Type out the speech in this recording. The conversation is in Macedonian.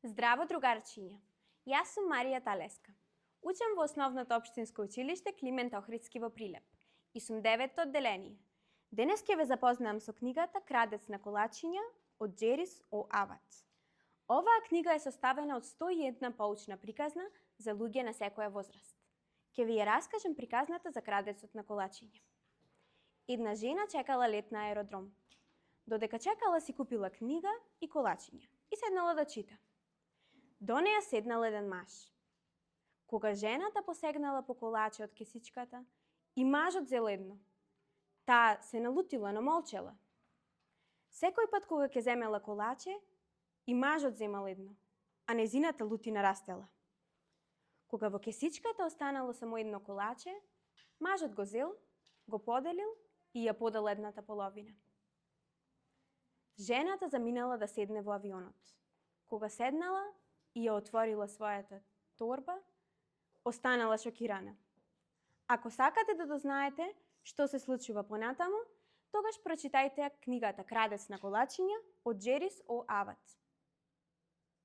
Здраво, другарчиња! Јас сум Марија Талеска. Учам во основното општинско училиште Климент Охридски во Прилеп и сум 9-то одделение. Денес ќе ве запознаам со книгата Крадец на колачиња од Джерис О. Авац. Оваа книга е составена од 101 поучна приказна за луѓе на секоја возраст. Ќе ви ја раскажам приказната за крадецот на колачиња. Една жена чекала лет на аеродром. Додека чекала си купила книга и колачиња и седнала да чита. До неја седнал еден маж. Кога жената посегнала по колаче од кесичката, и мажот зел едно. Таа се налутила, но молчела. Секој пат кога ќе земела колаче, и мажот земал едно, а незината лутина растела. Кога во кесичката останало само едно колаче, мажот го зел, го поделил и ја подал едната половина. Жената заминала да седне во авионот. Кога седнала и ја отворила својата торба, останала шокирана. Ако сакате да дознаете што се случува понатаму, тогаш прочитајте книгата Крадец на колачиња од Джерис О. Авац.